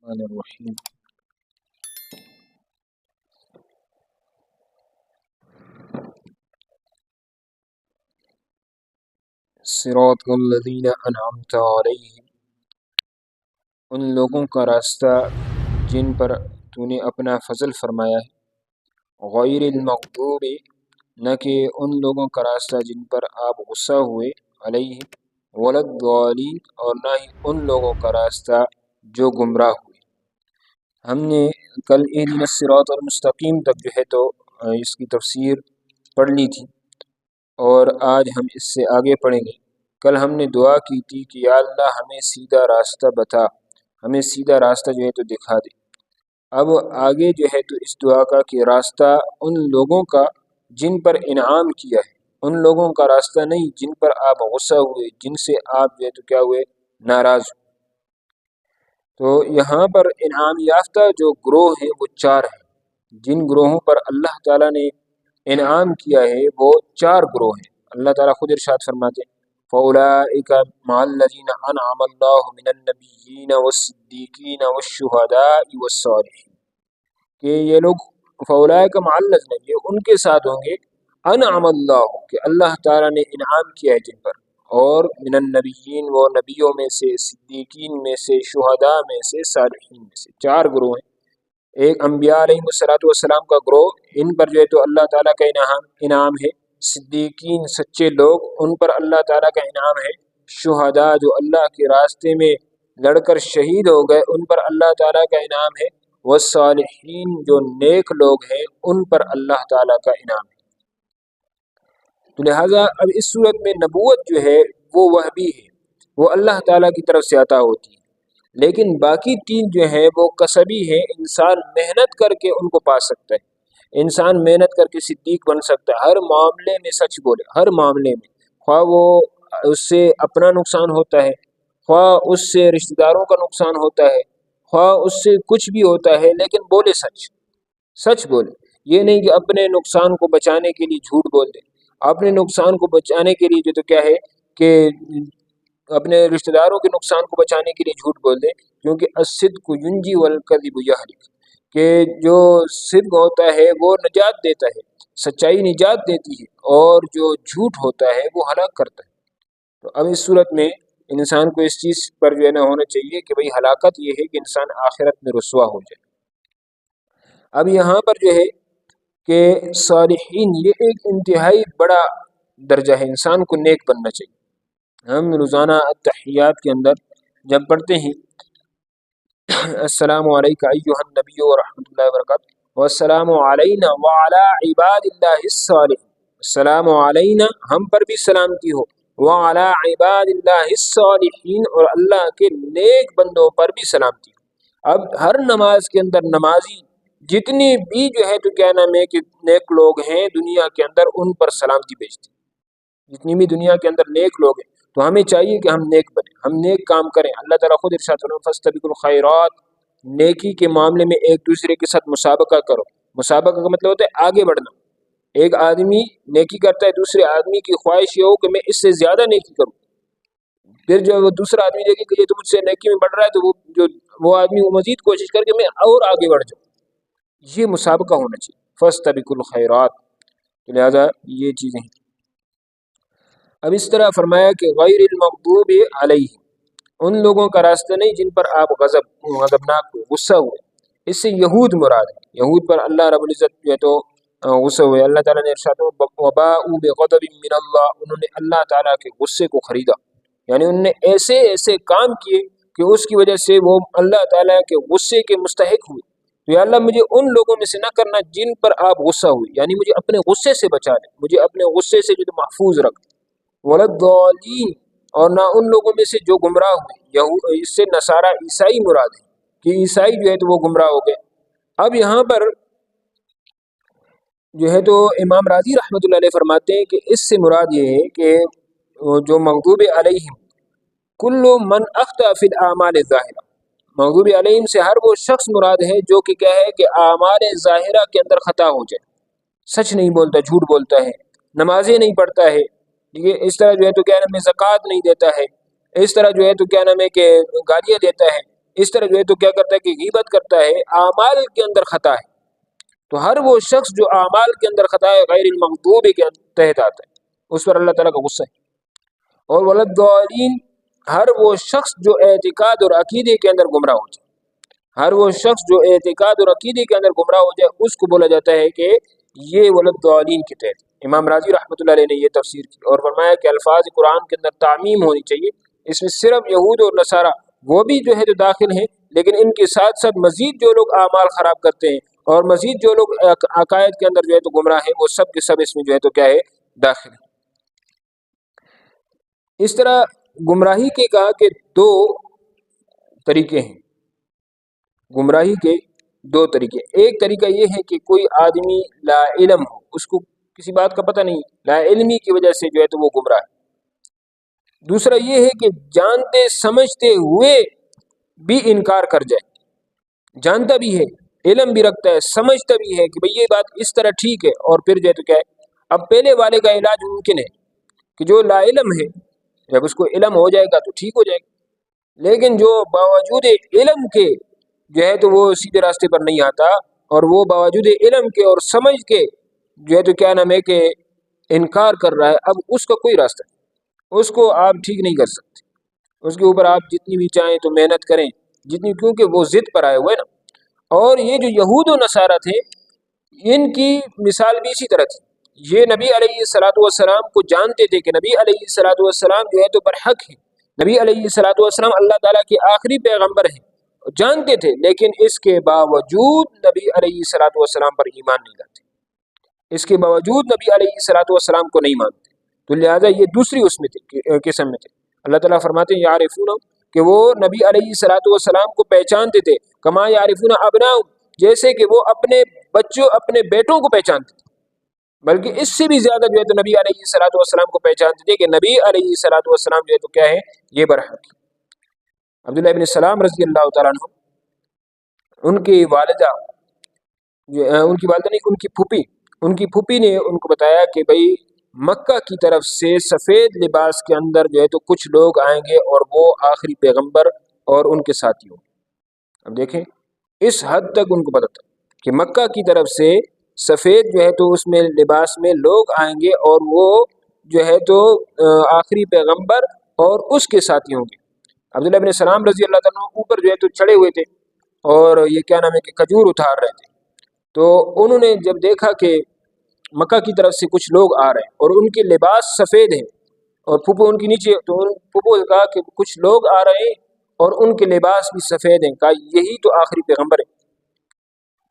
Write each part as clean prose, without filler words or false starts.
الرحمن الرحیم صراط الذین انعمت علیہم، ان لوگوں کا راستہ جن پر تو نے اپنا فضل فرمایا ہے، غیر المغضوب، نہ کہ ان لوگوں کا راستہ جن پر آپ غصہ ہوئے، علیہم ولا الضالین، اور نہ ہی ان لوگوں کا راستہ جو گمراہ ہوئے۔ ہم نے کل اہدنا الصراط المستقیم تک جو ہے تو اس کی تفسیر پڑھ لی تھی، اور آج ہم اس سے آگے پڑھیں گے۔ کل ہم نے دعا کی تھی کہ یا اللہ ہمیں سیدھا راستہ بتا، ہمیں سیدھا راستہ جو ہے تو دکھا دے۔ اب آگے جو ہے تو اس دعا کا کہ راستہ ان لوگوں کا جن پر انعام کیا ہے، ان لوگوں کا راستہ نہیں جن پر آپ غصہ ہوئے، جن سے آپ جو ہے تو کیا ہوئے، ناراض ہوئے۔ تو یہاں پر انعام یافتہ جو گروہ ہیں وہ چار ہیں، جن گروہوں پر اللہ تعالیٰ نے انعام کیا ہے وہ چار گروہ ہیں۔ اللہ تعالیٰ خود ارشاد فرماتے ہیں فَأُولَٰئِكَ مَعَ الَّذِينَ أَنْعَمَ اللَّهُ مِنَ النَّبِيِّينَ وَالصِّدِّيقِينَ وَالشُّهَدَاءِ وَالصَّالِحِينَ، کہ یہ لوگ فَأُولَٰئِكَ مَعَ الَّذِينَ، یہ ان کے ساتھ ہوں گے، أَنْعَمَ اللَّهُ، کہ اللہ تعالیٰ نے انعام کیا ہے جن پر، اور من النبیین، وہ نبیوں میں سے، صدیقین میں سے، شہداء میں سے، صالحین میں سے۔ چار گروہ ہیں۔ ایک انبیاء علیہ السلام کا گروہ، ان پر جو ہے تو اللہ تعالیٰ کا انعام ہے۔ صدیقین سچے لوگ، ان پر اللہ تعالیٰ کا انعام ہے۔ شہداء جو اللہ کے راستے میں لڑ کر شہید ہو گئے، ان پر اللہ تعالیٰ کا انعام ہے۔ والصالحین جو نیک لوگ ہیں، ان پر اللہ تعالیٰ کا انعام ہے۔ تو لہٰذا اب اس صورت میں نبوت جو ہے وہ وحی ہے، وہ اللہ تعالیٰ کی طرف سے عطا ہوتی ہے، لیکن باقی تین جو ہے وہ کسبی ہے، انسان محنت کر کے ان کو پا سکتا ہے۔ انسان محنت کر کے صدیق بن سکتا ہے، ہر معاملے میں سچ بولے، ہر معاملے میں، خواہ وہ اس سے اپنا نقصان ہوتا ہے، خواہ اس سے رشتہ داروں کا نقصان ہوتا ہے، خواہ اس سے کچھ بھی ہوتا ہے، لیکن بولے سچ بولے۔ یہ نہیں کہ اپنے نقصان کو بچانے کے لیے جھوٹ بول دے، اپنے نقصان کو بچانے کے لیے جو تو کیا ہے کہ اپنے رشتہ داروں کے نقصان کو بچانے کے لیے جھوٹ بول دے، کیونکہ الصدق ینجی والکذب یہلک، کہ جو صدق ہوتا ہے وہ نجات دیتا ہے، سچائی نجات دیتی ہے، اور جو جھوٹ ہوتا ہے وہ ہلاک کرتا ہے۔ تو اب اس صورت میں انسان کو اس چیز پر جو ہے نہ ہونا چاہیے کہ بھئی ہلاکت یہ ہے کہ انسان آخرت میں رسوا ہو جائے۔ اب یہاں پر جو ہے کہ صالحین یہ ایک انتہائی بڑا درجہ ہے، انسان کو نیک بننا چاہیے۔ ہم روزانہ التحیات کے اندر جب پڑھتے ہیں السلام علیکم ایھا النبی ورحمۃ اللہ وبرکاتہ، والسلام علینا وعلی عباد اللہ الصالحین، السلام علینا، ہم پر بھی سلامتی ہو، وعلی عباد اللہ الصالحین، اور اللہ کے نیک بندوں پر بھی سلامتی ہو۔ اب ہر نماز کے اندر نمازی جتنے بھی جو ہے تو کیا نام ہے کہ نیک لوگ ہیں دنیا کے اندر، ان پر سلامتی بھیجتی، جتنی بھی دنیا کے اندر نیک لوگ ہیں، تو ہمیں چاہیے کہ ہم نیک بنیں، ہم نیک کام کریں۔ اللہ تعالیٰ خود ارشاد فرماتے ہیں فاستبقوا الخیرات، نیکی کے معاملے میں ایک دوسرے کے ساتھ مسابقہ کرو۔ مسابقہ کا مطلب ہوتا ہے آگے بڑھنا۔ ایک آدمی نیکی کرتا ہے، دوسرے آدمی کی خواہش یہ ہو کہ میں اس سے زیادہ نیکی کروں، پھر جو وہ دوسرا آدمی دیکھے کہ یہ تو مجھ سے نیکی میں بڑھ رہا ہے، تو وہ آدمی وہ مزید کوشش کر کے میں اور آگے بڑھ جاؤں۔ یہ مسابقہ ہونا چاہیے، فاستبقوا الخیرات۔ لہذا یہ چیزیں ہیں۔ اب اس طرح فرمایا کہ غیر المغضوب علیہم، ان لوگوں کا راستہ نہیں جن پر آپ غضبناک ہوئے، غصہ ہوئے۔ اس سے یہود مراد ہے، یہود پر اللہ رب العزت جو ہے تو غصہ ہوئے۔ اللہ تعالیٰ نے ارشاد وباءوا بغضب من اللہ، انہوں نے اللہ تعالیٰ کے غصے کو خریدا، یعنی انہوں نے ایسے ایسے کام کیے کہ اس کی وجہ سے وہ اللہ تعالیٰ کے غصے کے مستحق ہوئے۔ تو یا اللہ مجھے ان لوگوں میں سے نہ کرنا جن پر آپ غصہ ہوئے، یعنی مجھے اپنے غصے سے بچا لے، مجھے اپنے غصے سے جو تو محفوظ رکھ۔ ولا الضالین، اور نہ ان لوگوں میں سے جو گمراہ ہوئے، اس سے نصارہ عیسائی مراد ہے کہ عیسائی جو ہے تو وہ گمراہ ہو گئے۔ اب یہاں پر جو ہے تو امام راضی رحمۃ اللہ علیہ فرماتے ہیں کہ اس سے مراد یہ ہے کہ جو مغضوب علیہم کل من اخطأ فی الاعمال الظاہرہ، مغضوب علیہم سے ہر وہ شخص مراد ہے جو کہ کیا ہے کہ اعمال ظاہرہ کے اندر خطا ہو جائے، سچ نہیں بولتا، جھوٹ بولتا ہے، نمازیں نہیں پڑھتا ہے، یہ اس طرح جو ہے تو کیا نام ہے زکوٰۃ نہیں دیتا ہے، اس طرح جو ہے تو کیا نام ہے کہ گالیاں دیتا ہے، اس طرح جو ہے تو کیا کرتا ہے کہ غیبت کرتا ہے، اعمال کے اندر خطا ہے، تو ہر وہ شخص جو اعمال کے اندر خطا ہے غیر المغضوب کے تحت آتا ہے، اس پر اللہ تعالیٰ کا غصہ ہے۔ اور ولدالین، ہر وہ شخص جو اعتقاد اور عقیدے کے اندر گمراہ ہو جائے، ہر وہ شخص جو اعتقاد اور عقیدے کے اندر گمراہ ہو جائے اس کو بولا جاتا ہے کہ یہ ولدالین کے تحت۔ امام راضی رحمۃ اللہ علیہ نے یہ تفسیر کی اور فرمایا کہ الفاظ قرآن کے اندر تعمیم ہونی چاہیے، اس میں صرف یہود اور نصارہ وہ بھی جو ہے جو داخل ہیں، لیکن ان کے ساتھ ساتھ مزید جو لوگ اعمال خراب کرتے ہیں اور مزید جو لوگ عقائد کے اندر جو ہے تو گمراہ ہیں، وہ سب کے سب اس میں جو ہے تو کیا ہے، داخل ہیں۔ اس طرح گمراہی کے کہا کہ دو طریقے ہیں، گمراہی کے دو طریقے، ایک طریقہ یہ ہے کہ کوئی آدمی لا علم ہو، اس کو کسی بات کا پتہ نہیں، لا علمی کی وجہ سے جو ہے تو وہ گمراہ ہے۔ دوسرا یہ ہے کہ جانتے سمجھتے ہوئے بھی انکار کر جائے، جانتا بھی ہے، علم بھی رکھتا ہے، سمجھتا بھی ہے کہ بھئی یہ بات اس طرح ٹھیک ہے، اور پھر جو ہے تو کیا ہے۔ اب پہلے والے کا علاج ممکن ہے کہ جو لا علم ہے جب اس کو علم ہو جائے گا تو ٹھیک ہو جائے گا، لیکن جو باوجود علم کے جو ہے تو وہ سیدھے راستے پر نہیں آتا، اور وہ باوجود علم کے اور سمجھ کے جو ہے تو کیا نام ہے کہ انکار کر رہا ہے، اب اس کا کوئی راستہ نہیں، اس کو آپ ٹھیک نہیں کر سکتے، اس کے اوپر آپ جتنی بھی چاہیں تو محنت کریں جتنی، کیونکہ وہ ضد پر آئے ہوئے نا۔ اور یہ جو یہود و نصارہ تھے، ان کی مثال بھی اسی طرح تھی، یہ نبی علیہ الصلوۃ والسلام کو جانتے تھے کہ نبی علیہ الصلوۃ والسلام جو ہے تو برحق ہے، نبی علیہ الصلوۃ والسلام اللہ تعالیٰ کے آخری پیغمبر ہیں، جانتے تھے، لیکن اس کے باوجود نبی علیہ الصلوۃ والسلام پر ایمان نہیں لاتے، اس کے باوجود نبی علیہ الصلوۃ والسلام کو نہیں مانتے، تو لہٰذا یہ دوسری اس میں تھے، قسم میں تھے۔ اللہ تعالیٰ فرماتے ہیں یعرفون، کہ وہ نبی علیہ الصلوۃ والسلام کو پہچانتے تھے، کما یعرفون ابناءہم، جیسے کہ وہ اپنے بچوں، اپنے بیٹوں کو پہچانتے تھے، بلکہ اس سے بھی زیادہ جو ہے تو نبی علیہ الصلوۃ والسلام کو پہچانتے تھے کہ نبی علیہ الصلوۃ والسلام جو ہے تو کیا ہے، یہ برحق ہے۔ عبداللہ ابن سلام رضی اللہ تعالیٰ عنہ، ان کی والدہ ان کی والدہ نہیں، ان کی پھوپھی نے ان کو بتایا کہ بھئی مکہ کی طرف سے سفید لباس کے اندر جو ہے تو کچھ لوگ آئیں گے اور وہ آخری پیغمبر اور ان کے ساتھی ہوں گے۔ اب دیکھیں اس حد تک ان کو پتہ تھا کہ مکہ کی طرف سے سفید جو ہے تو اس میں لباس میں لوگ آئیں گے اور وہ جو ہے تو آخری پیغمبر اور اس کے ساتھی ہوں گے۔ عبداللہ ابن سلام رضی اللہ تعالیٰ عنہ اوپر جو ہے تو چڑھے ہوئے تھے اور یہ کیا نام ہے کہ کھجور اتار رہے تھے، تو انہوں نے جب دیکھا کہ مکہ کی طرف سے کچھ لوگ آ رہے ہیں اور ان کے لباس سفید ہیں، اور پھوپھو ان کے نیچے، تو پھوپھو نے کہا کہ کچھ لوگ آ رہے ہیں اور ان کے لباس بھی سفید ہیں، کہا یہی تو آخری پیغمبر ہے،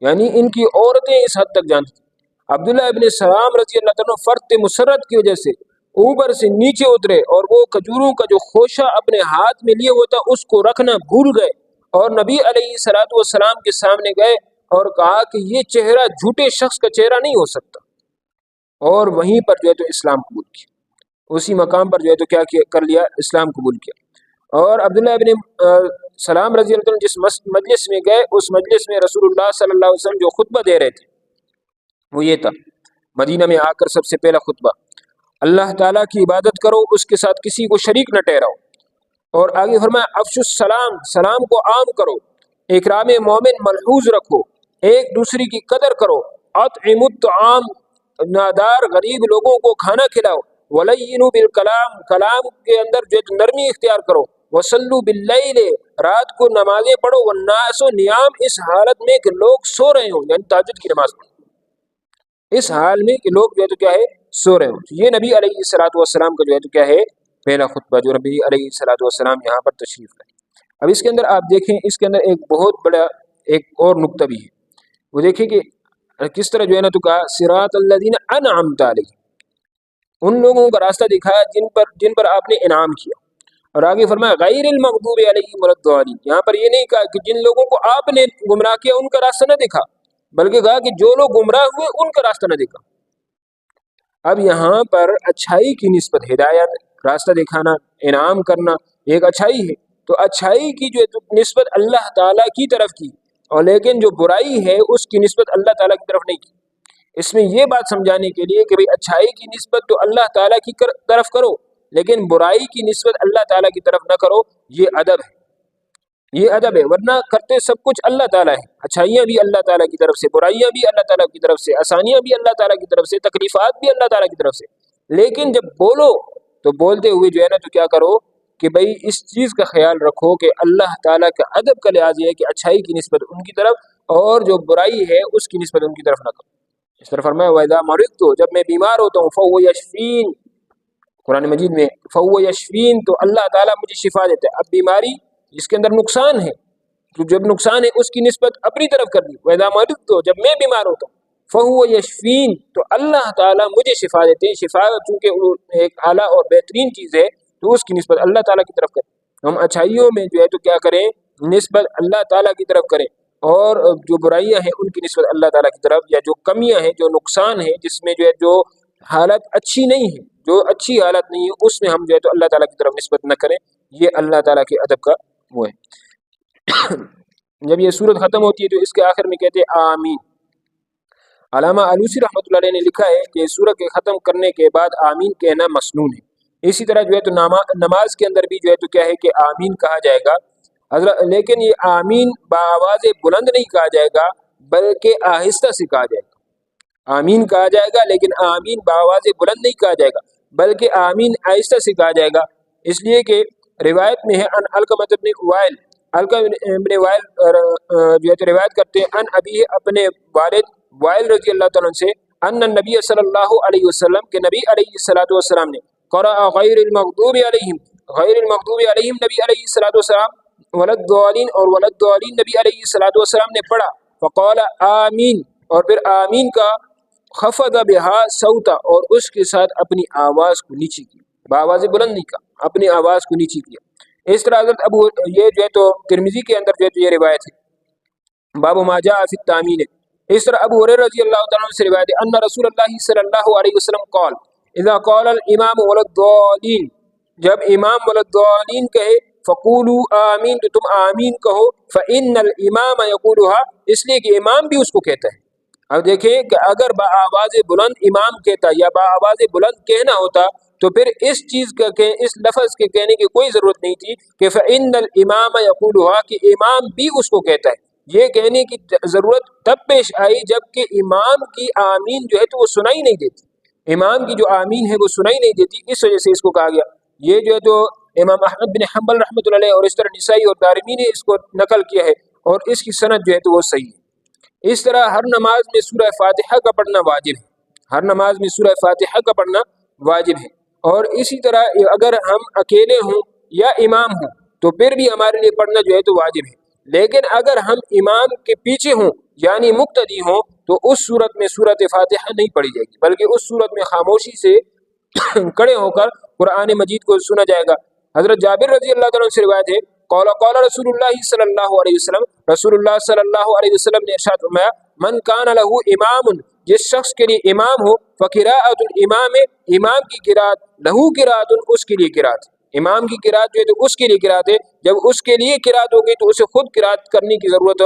یعنی ان کی عورتیں اس حد تک جانتی تھیں۔ عبداللہ ابن سلام رضی اللہ تعالیٰ فرط مسرت کی وجہ سے اوپر سے نیچے اترے اور وہ کھجوروں کا جو خوشہ اپنے ہاتھ میں لیے ہوا تھا اس کو رکھنا بھول گئے، اور نبی علیہ الصلوۃ والسلام کے سامنے گئے اور کہا کہ یہ چہرہ جھوٹے شخص کا چہرہ نہیں ہو سکتا، اور وہیں پر جو ہے تو اسلام قبول کیا، اسی مقام پر جو ہے تو کیا کر لیا، اسلام قبول کیا۔ اور عبداللہ ابن سلام رضی اللہ عنہ جس مجلس میں گئے، اس مجلس میں رسول اللہ صلی اللہ علیہ وسلم جو خطبہ دے رہے تھے وہ یہ تھا، مدینہ میں آ کر سب سے پہلا خطبہ، اللہ تعالیٰ کی عبادت کرو، اس کے ساتھ کسی کو شریک نہ ٹھہراؤ، اور آگے فرمایا افشوا السلام، سلام کو عام کرو، اکرام مومن ملحوظ رکھو، ایک دوسرے کی قدر کرو، اطعموا الطعام، نادار غریب لوگوں کو کھانا کھلاؤ، ولینوا بالکلام، کلام کے اندر جو نرمی اختیار کرو، وصلوا باللیل، رات کو نمازیں پڑھو، والناس نیام، اس حالت میں کہ لوگ سو رہے ہوں، یعنی تہجد کی نماز پڑھو، اس حال میں کہ لوگ جو ہے تو کیا ہے، سو رہے ہوں۔ یہ نبی علیہ الصلوۃ والسلام کا جو ہے تو کیا ہے، پہلا خطبہ جو نبی علیہ الصلوۃ والسلام یہاں پر تشریف لائے۔ اب اس کے اندر آپ دیکھیں، اس کے اندر ایک بہت بڑا ایک اور نقطہ بھی ہے، وہ دیکھیں کہ کس طرح جو ہے نا تو کہا صراط الذین انعمت علیہم، ان لوگوں کا راستہ دکھایا جن پر آپ نے انعام کیا، اور آگے فرمایا غیر المغضوب علیہم ولا الضالین، یہاں پر یہ نہیں کہا کہ جن لوگوں کو آپ نے گمراہ کیا ان کا راستہ نہ دکھا، بلکہ کہا کہ جو لوگ گمراہ ہوئے ان کا راستہ نہ دکھا۔ اب یہاں پر اچھائی کی نسبت ہدایت، راستہ دکھانا، انعام کرنا ایک اچھائی ہے، تو اچھائی کی جو نسبت اللہ تعالیٰ کی طرف کی، اور لیکن جو برائی ہے اس کی نسبت اللہ تعالیٰ کی طرف نہیں کی۔ اس میں یہ بات سمجھانے کے لیے کہ بھئی اچھائی کی نسبت تو اللہ تعالیٰ کی طرف کرو، لیکن برائی کی نسبت اللہ تعالیٰ کی طرف نہ کرو، یہ ادب ہے۔ یہ ادب ہے، ورنہ کرتے سب کچھ اللہ تعالیٰ ہے، اچھائیاں بھی اللہ تعالیٰ کی طرف سے، برائیاں بھی اللہ تعالیٰ کی طرف سے، آسانیاں بھی اللہ تعالیٰ کی طرف سے، تکلیفات بھی اللہ تعالیٰ کی طرف سے، لیکن جب بولو تو بولتے ہوئے جو ہے نا تو کیا کرو کہ بھئی اس چیز کا خیال رکھو کہ اللہ تعالیٰ کا ادب کا لحاظ یہ ہے کہ اچھائی کی نسبت ان کی طرف اور جو برائی ہے اس کی نسبت ان کی طرف نہ کرو۔ اس طرح فرمایا وَإِذَا مَرِضْتُ، جب میں بیمار ہوتا ہوں، فَهُوَ يَشْفِينِ، قرآن مجید میں فَهُوَ يَشْفِينِ، تو اللہ تعالیٰ مجھے شفا دیتا ہے۔ اب بیماری جس کے اندر نقصان ہے، تو جب نقصان ہے اس کی نسبت اپنی طرف کر دی، وَإِذَا مَرِضْتُ، جب میں بیمار ہوتا ہوں، فَهُوَ يَشْفِينِ، تو اللہ تعالیٰ مجھے شفا دیتے ہیں۔ شفا چونکہ ایک اعلیٰ اور بہترین چیز ہے تو اس کی نسبت اللہ تعالیٰ کی طرف کریں۔ ہم اچھائیوں میں جو ہے تو کیا کریں، نسبت اللہ تعالیٰ کی طرف کریں، اور جو برائیاں ہیں ان کی نسبت اللہ تعالیٰ کی طرف، یا جو کمیاں ہیں، جو نقصان ہے، جس میں جو ہے جو حالت اچھی نہیں ہے، جو اچھی حالت نہیں ہے، اس میں ہم جو ہے تو اللہ تعالیٰ کی طرف نسبت نہ کریں۔ یہ اللہ تعالیٰ کے ادب کا وہ ہے۔ جب یہ سورت ختم ہوتی ہے تو اس کے آخر میں کہتے ہیں آمین۔ علامہ آلوسی رحمۃ اللہ علیہ نے لکھا ہے کہ سورت کے ختم کرنے کے بعد آمین کہنا مسنون ہے۔ اسی طرح جو ہے تو نماز کے اندر بھی جو ہے تو کیا ہے کہ آمین کہا جائے گا، لیکن یہ آمین بآواز بلند نہیں کہا جائے گا بلکہ آہستہ سے کہا جائے گا۔ آمین کہا جائے گا لیکن آمین بآواز بلند نہیں کہا جائے گا بلکہ آمین آہستہ سے کہا جائے گا، اس لیے کہ روایت میں ہے ان علقمہ بن وائل، علقمہ بن وائل جو ہے تو روایت کرتے ہیں ان ابی، اپنے والد وائل رضی اللہ تعالیٰ عنہ سے، ان النبی صلی اللہ علیہ وسلم، کہ نبی علیہ الصلوۃ والسلام نے قرأ غیر المغضوب علیہم، غیر المغضوب علیہم نبی علیہ الصلوۃ والسلام، ولدالین، اور ولدالین نبی علیہ الصلوۃ والسلام نے پڑھا، فقال آمین، اور پھر آمین کا، خفض بها صوتا، اور اس کے ساتھ اپنی آواز کو نیچی کی، بآواز بلند نہیں کہا، اپنی آواز کو نیچی کیا۔ اس طرح حضرت ابو، یہ جو ہے تو ترمذی کے اندر جو ہے تو یہ روایت ہے، باب ما جاء فی التامین۔ اس طرح ابو ہریرہ رضی اللہ تعالیٰ عنہ سے روایت ہے ان رسول اللہ صلی اللہ علیہ وسلم قال اذا قال الامام ولدالین، جب امام ولدالین کہے، فقولوا آمین، تو تم آمین کہو، فإن الامام یقولها، اس لیے کہ امام بھی اس کو کہتا ہے۔ اب دیکھیں کہ اگر بآواز بلند امام کہتا یا بآواز بلند کہنا ہوتا تو پھر اس چیز کا کہ اس لفظ کے کہنے کی کوئی ضرورت نہیں تھی کہ فإن الامام یقولها، کہ امام بھی اس کو کہتا ہے۔ یہ کہنے کی ضرورت تب پیش آئی جب کہ امام کی آمین جو ہے تو وہ سنائی نہیں دیتی، امام کی جو آمین ہے وہ سنائی نہیں دیتی، اس وجہ سے اس کو کہا گیا۔ یہ جو ہے تو امام احمد بن حنبل رحمۃ اللہ علیہ اور اس طرح نسائی اور دارمی نے اس کو نقل کیا ہے، اور اس کی سند جو ہے تو وہ صحیح ہے۔ اس طرح ہر نماز میں سورہ فاتحہ کا پڑھنا واجب ہے، ہر نماز میں سورہ فاتحہ کا پڑھنا واجب ہے، اور اسی طرح اگر ہم اکیلے ہوں یا امام ہوں تو پھر بھی ہمارے لیے پڑھنا جو ہے تو واجب ہے، لیکن اگر ہم امام کے پیچھے ہوں یعنی مقتدی ہوں تو اس صورت میں سورۃ فاتحہ نہیں پڑھی جائے گی، بلکہ اس صورت میں خاموشی سے کھڑے ہو کر قرآن مجید کو سنا جائے گا۔ حضرت جابر رضی اللہ تعالیٰ عنہ سے روایت ہے قال قال رسول اللہ صلی اللہ علیہ وسلم، رسول اللہ صلی اللہ علیہ وسلم نے ارشاد فرمایا من کان له امام، جس شخص کے لیے امام ہو، فقراءۃ الامام، امام کی قرات، لہو قرات، اس کے لیے قرات، امام کی قرات جو ہے تو اس کے لیے قرات ہے، جب اس کے لیے قرات ہوگی تو اسے خود قرات کرنے کی ضرورت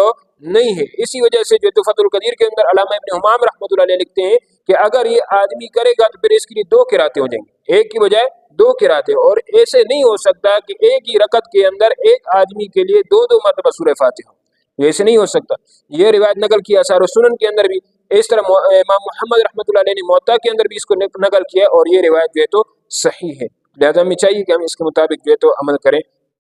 نہیں ہے۔ اسی وجہ سے جو ہے تو فتح القدیر کے اندر علامہ ابن حمام رحمۃ اللہ علیہ لکھتے ہیں کہ اگر یہ آدمی کرے گا تو پھر اس کے لیے دو قراتیں ہو جائیں گی، ایک کی بجائے دو قراتیں، اور ایسے نہیں ہو سکتا کہ ایک ہی رکعت کے اندر ایک آدمی کے لیے دو دو مرتبہ سورہ فاتحہ، ایسے نہیں ہو سکتا۔ یہ روایت نقل کیا آثار السنن کے اندر بھی، اس طرح امام محمد رحمۃ اللہ علیہ نے موطا کے اندر بھی اس کو نقل کیا، اور یہ روایت جو ہے تو صحیح ہے، لہذا ہمیں چاہیے کہ ہم اس کے مطابق جو ہے تو عمل کریں۔